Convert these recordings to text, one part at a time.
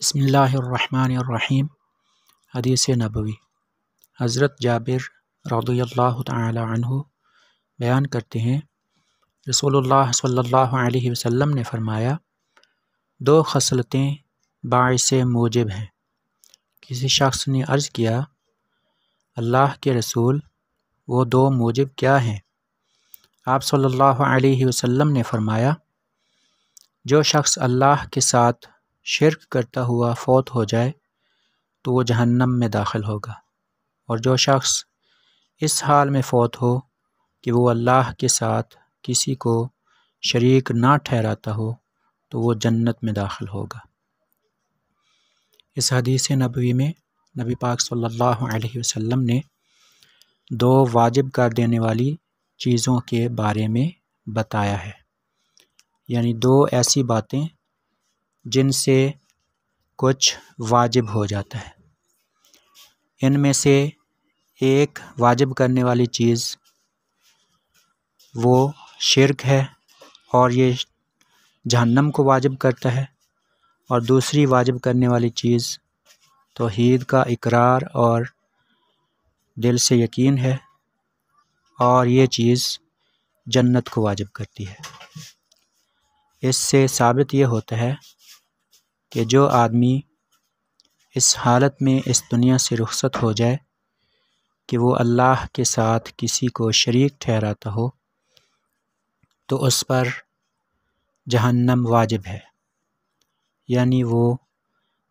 بسم اللہ الرحمن الرحیم۔ حدیث نبوی۔ حضرت جابر رضی اللہ تعالی عنہ بیان کرتے ہیں، رسول اللہ صلی اللہ علیہ وسلم نے فرمایا، دو خصلتیں باعث موجب ہیں۔ کسی شخص نے عرض کیا، اللہ کے رسول، وہ دو موجب کیا ہیں؟ آپ صلی اللہ علیہ وسلم نے فرمایا، جو شخص اللہ کے ساتھ شرک کرتا ہوا فوت ہو جائے تو وہ جہنم میں داخل ہوگا، اور جو شخص اس حال میں فوت ہو کہ وہ اللہ کے ساتھ کسی کو شریک نہ ٹھہراتا ہو تو وہ جنت میں داخل ہوگا۔ اس حدیث نبوی میں نبی پاک صلی اللہ علیہ وسلم نے دو واجب کر دینے والی چیزوں کے بارے میں بتایا ہے، یعنی دو ایسی باتیں جن سے کچھ واجب ہو جاتا ہے۔ ان میں سے ایک واجب کرنے والی چیز وہ شرک ہے اور یہ جہنم کو واجب کرتا ہے، اور دوسری واجب کرنے والی چیز توحید کا اقرار اور دل سے یقین ہے، اور یہ چیز جنت کو واجب کرتی ہے۔ اس سے ثابت یہ ہوتا ہے کہ جو آدمی اس حالت میں اس دنیا سے رخصت ہو جائے کہ وہ اللہ کے ساتھ کسی کو شریک ٹھہراتا ہو تو اس پر جہنم واجب ہے، یعنی وہ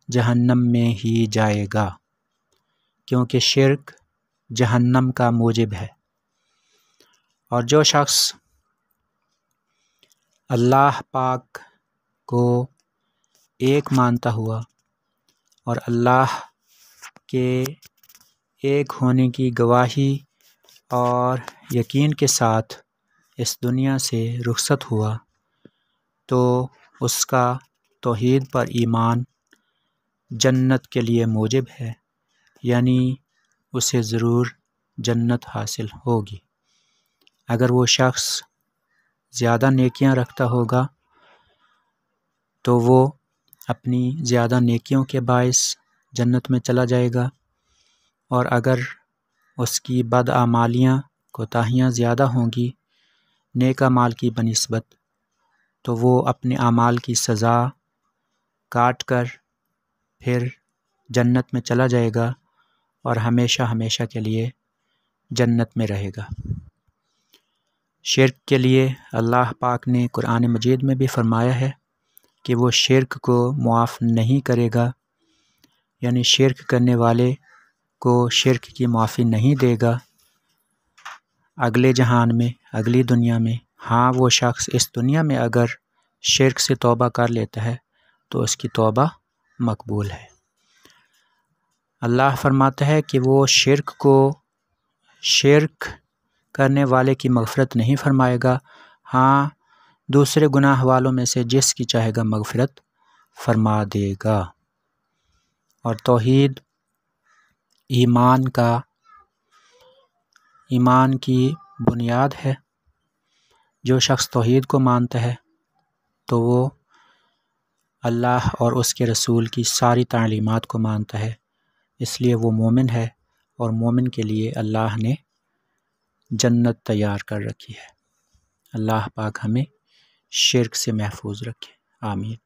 جہنم میں ہی جائے گا، کیونکہ شرک جہنم کا موجب ہے۔ اور جو شخص اللہ پاک کو ایک مانتا ہوا اور اللہ کے ایک ہونے کی گواہی اور یقین کے ساتھ اس دنیا سے رخصت ہوا تو اس کا توحید پر ایمان جنت کے لیے موجب ہے، یعنی اسے ضرور جنت حاصل ہوگی۔ اگر وہ شخص زیادہ نیکیاں رکھتا ہوگا تو وہ اپنی زیادہ نیکیوں کے باعث جنت میں چلا جائے گا، اور اگر اس کی بداعمالیاں کوتاہیاں زیادہ ہوں گی نیک اعمال کی بنسبت تو وہ اپنے اعمال کی سزا کاٹ کر پھر جنت میں چلا جائے گا اور ہمیشہ ہمیشہ کے لیے جنت میں رہے گا۔ شرک کے لیے اللہ پاک نے قرآن مجید میں بھی فرمایا ہے کہ وہ شرک کو معاف نہیں کرے گا، یعنی شرک کرنے والے کو شرک کی معافی نہیں دے گا اگلے جہان میں، اگلی دنیا میں۔ ہاں، وہ شخص اس دنیا میں اگر شرک سے توبہ کر لیتا ہے تو اس کی توبہ مقبول ہے۔ اللہ فرماتا ہے کہ وہ شرک کرنے والے کی مغفرت نہیں فرمائے گا، ہاں دوسرے گناہ والوں میں سے جس کی چاہے گا مغفرت فرما دے گا۔ اور توحید ایمان کی بنیاد ہے۔ جو شخص توحید کو مانتا ہے تو وہ اللہ اور اس کے رسول کی ساری تعلیمات کو مانتا ہے، اس لیے وہ مومن ہے، اور مومن کے لیے اللہ نے جنت تیار کر رکھی ہے۔ اللہ پاک ہمیں شرک سے محفوظ رکھے، آمین۔